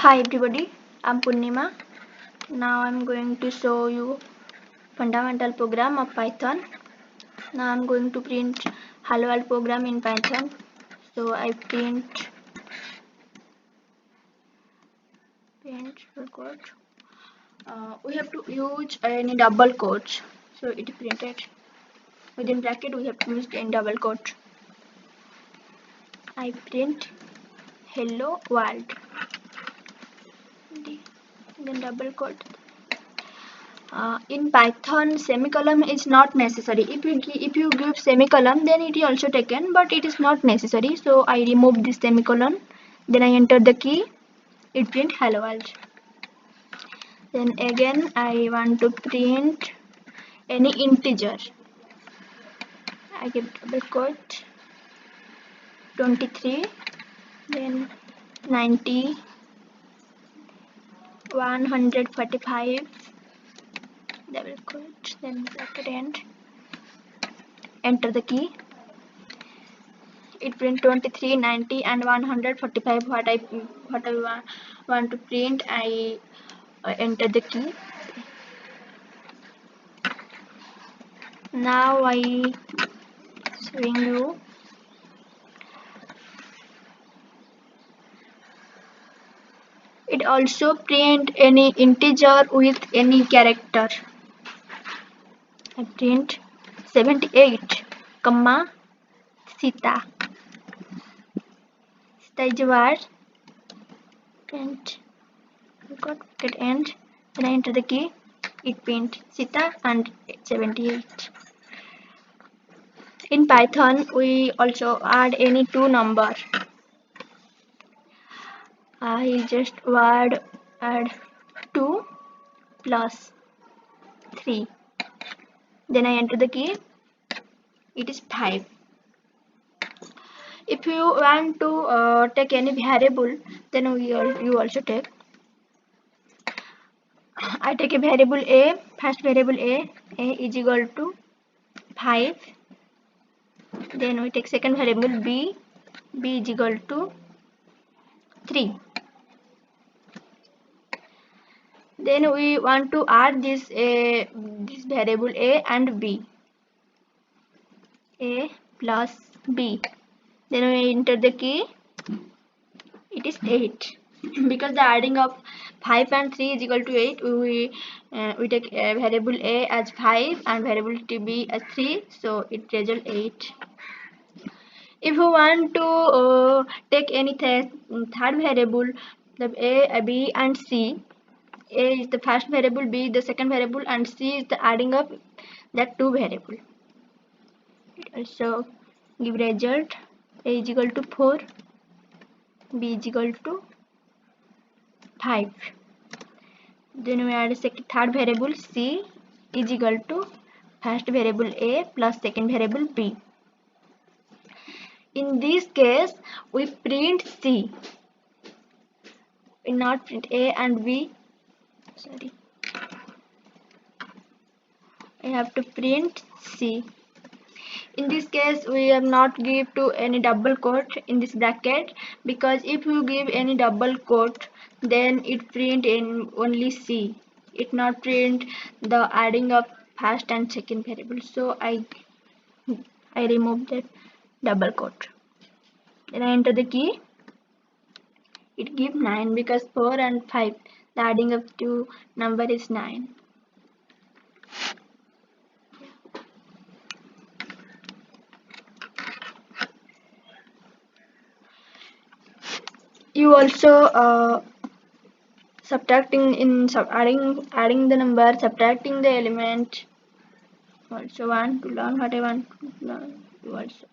Hi everybody, I'm Purnima. Now I'm going to show you fundamental program of Python. Now I'm going to print hello world program in Python. So I print quote. We have to use any double quotes. So it is printed within bracket. We have to use in double quote. I print hello world. Then double quote. In Python, semicolon is not necessary. If you give semicolon, then it is also taken, but it is not necessary. So I remove this semicolon. Then I enter the key. It print hello world. Then again I want to print any integer. I give double quote 23, then 90, 145, double quote, then bracket end. Enter the key. It print 23, 90 and 145. What I want to print, I enter the key. Now I showing you it also print any integer with any character. I print 78, comma Sita. Sita is a word. Print bracket end. Then I enter the key. It print Sita and 78. In Python, we also add any two number. I just add 2 plus 3. Then I enter the key. It is 5. If you want to take any variable, then you also take. I take a variable a. First variable a is equal to 5. Then we take second variable b is equal to 3. Then we want to add this variable a and b. A plus b. Then we enter the key. It is 8. Because the adding of 5 and 3 is equal to 8, we take a variable a as 5 and variable b as 3, so it result 8. If you want to take any third variable, the a, b and c, a is the first variable, b is the second variable and c is the adding of that two variable. It also give result a is equal to 4, b is equal to 5. Then we add third variable c is equal to first variable a plus second variable b. In this case, we print c. We not print a and b. Sorry. I have to print c. In this case, we have not give to any double quote in this bracket, because if you give any double quote, then it print in only c. It not print the adding of first and second variable. So I remove that double quote. Then I enter the key. It gives 9 because 4 and 5, the adding of two number is 9. You also subtracting in adding the number, subtracting the element. Also want to learn what I want to learn. You also